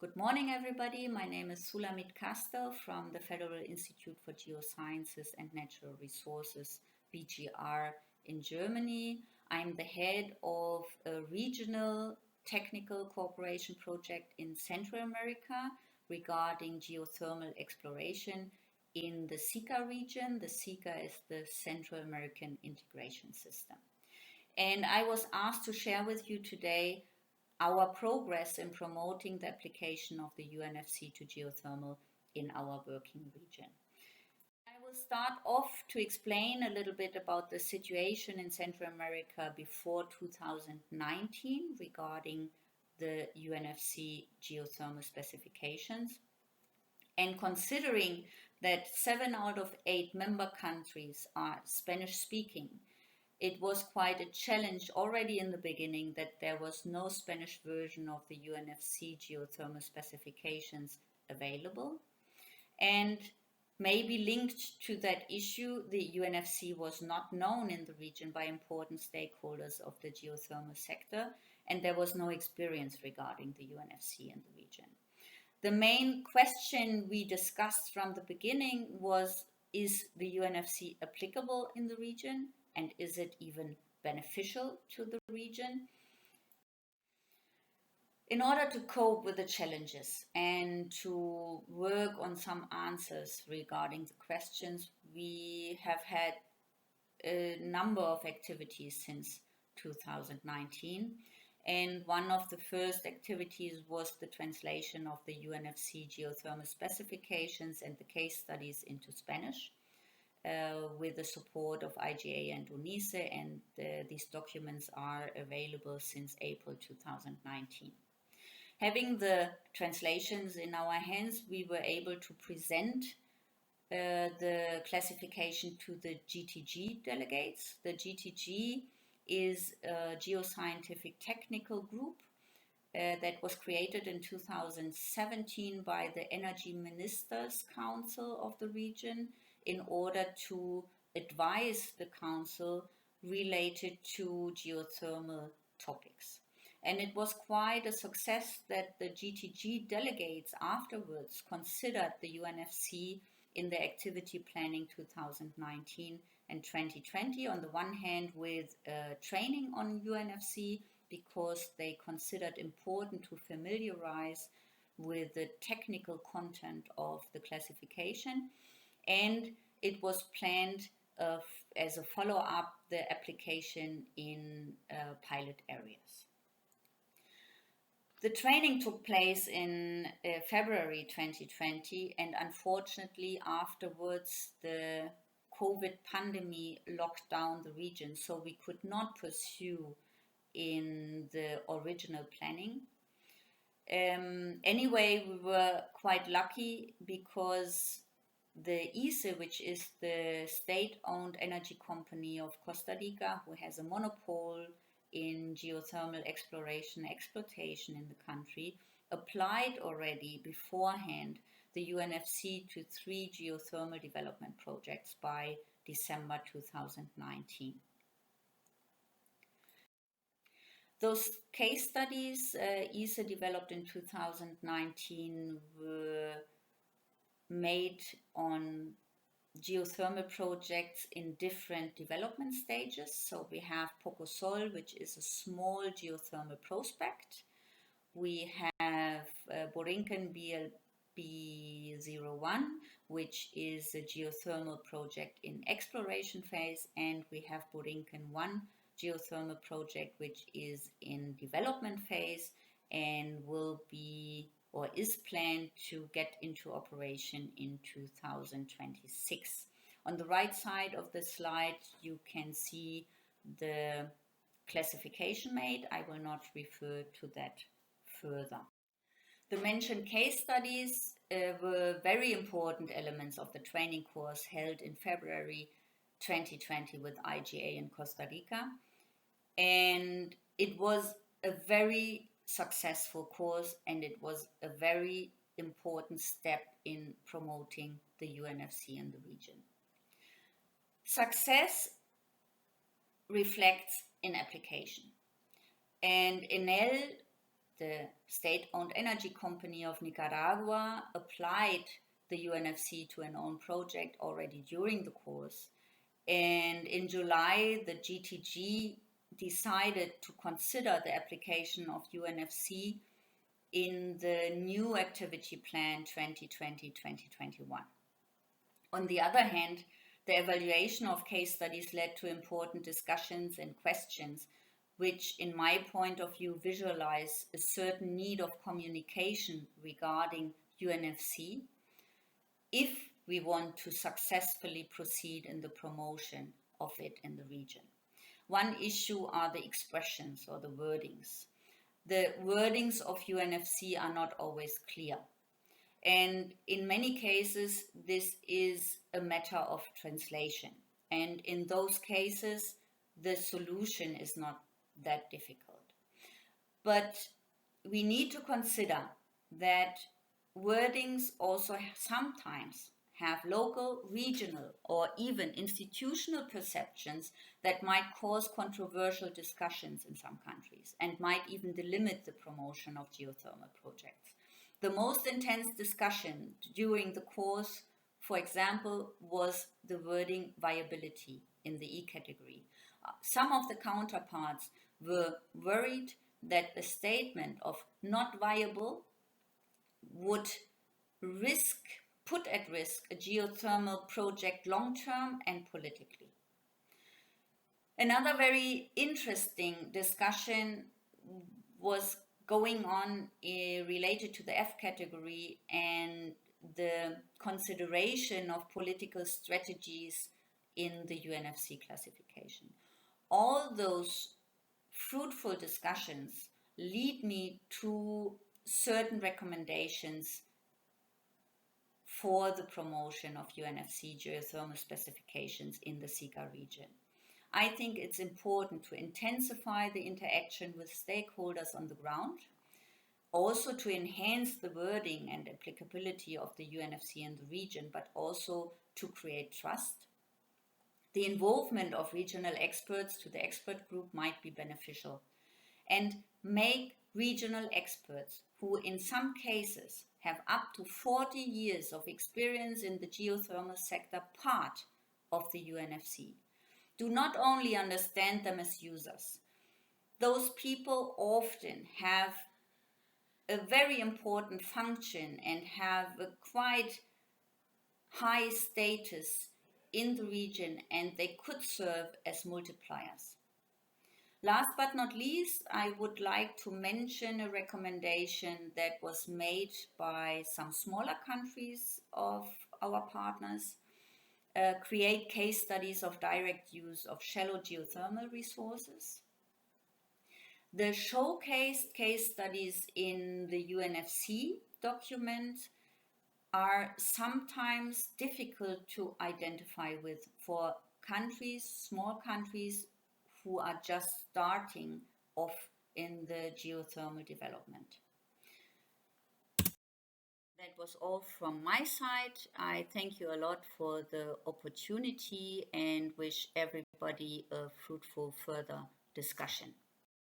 Good morning, everybody. My name is Sulamith Kastl from the Federal Institute for Geosciences and Natural Resources, BGR, in Germany. I'm the head of a regional technical cooperation project in Central America regarding geothermal exploration in the SICA region. The SICA is the Central American Integration System. And I was asked to share with you today our progress in promoting the application of the UNFC to geothermal in our working region. I will start off to explain a little bit about the situation in Central America before 2019 regarding the UNFC geothermal specifications. And considering that 7 out of 8 member countries are Spanish speaking, it was quite a challenge already in the beginning that there was no Spanish version of the UNFC geothermal specifications available. And maybe linked to that issue, the UNFC was not known in the region by important stakeholders of the geothermal sector, and there was no experience regarding the UNFC in the region. The main question we discussed from the beginning was, is the UNFC applicable in the region? And is it even beneficial to the region? In order to cope with the challenges and to work on some answers regarding the questions, we have had a number of activities since 2019. And one of the first activities was the translation of the UNFC geothermal specifications and the case studies into Spanish. With the support of IGA and UNICE, and these documents are available since April 2019. Having the translations in our hands, we were able to present the classification to the GTG delegates. The GTG is a geoscientific technical group that was created in 2017 by the Energy Ministers Council of the region, in order to advise the council related to geothermal topics. And it was quite a success that the GTG delegates afterwards considered the UNFC in their activity planning 2019 and 2020. On the one hand, with training on UNFC, because they considered important to familiarize with the technical content of the classification. And it was planned as a follow-up, the application in pilot areas. The training took place in February 2020, and unfortunately afterwards the COVID pandemic locked down the region, so we could not pursue in the original planning. Anyway, we were quite lucky because the ICE, which is the state-owned energy company of Costa Rica, who has a monopole in geothermal exploitation in the country, applied already beforehand the UNFC to 3 geothermal development projects by December 2019. Those case studies ICE developed in 2019 were made on geothermal projects in different development stages. So we have Pocosol, which is a small geothermal prospect. We have Borinquen BLB01, which is a geothermal project in exploration phase, and we have Borinquen 1 geothermal project, which is in development phase and will be or is planned to get into operation in 2026. On the right side of the slide, you can see the classification made. I will not refer to that further. The mentioned case studies were very important elements of the training course held in February 2020 with IGA in Costa Rica. And it was a very successful course, and it was a very important step in promoting the UNFC in the region. Success reflects in application, and Enel the state-owned energy company of Nicaragua, applied the UNFC to an own project already during the course. And in July, the GTG decided to consider the application of UNFC in the new activity plan 2020-2021. On the other hand, the evaluation of case studies led to important discussions and questions, which, in my point of view, visualize a certain need of communication regarding UNFC if we want to successfully proceed in the promotion of it in the region. One issue are the expressions or the wordings. The wordings of UNFC are not always clear. And in many cases, this is a matter of translation. And in those cases, the solution is not that difficult. But we need to consider that wordings also sometimes have local, regional, or even institutional perceptions that might cause controversial discussions in some countries and might even delimit the promotion of geothermal projects. The most intense discussion during the course, for example, was the wording viability in the E category. Some of the counterparts were worried that a statement of not viable would put at risk a geothermal project long-term and politically. Another very interesting discussion was going on related to the F category and the consideration of political strategies in the UNFC classification. All those fruitful discussions lead me to certain recommendations for the promotion of UNFC geothermal specifications in the SICA region. I think it's important to intensify the interaction with stakeholders on the ground, also to enhance the wording and applicability of the UNFC in the region, but also to create trust. The involvement of regional experts to the expert group might be beneficial, and make regional experts who in some cases have up to 40 years of experience in the geothermal sector part of the UNFC. Do not only understand them as users. Those people often have a very important function and have a quite high status in the region, and they could serve as multipliers. Last but not least, I would like to mention a recommendation that was made by some smaller countries of our partners. Create case studies of direct use of shallow geothermal resources. The showcased case studies in the UNFC document are sometimes difficult to identify with for countries, small countries, who are just starting off in the geothermal development. That was all from my side. I thank you a lot for the opportunity and wish everybody a fruitful further discussion.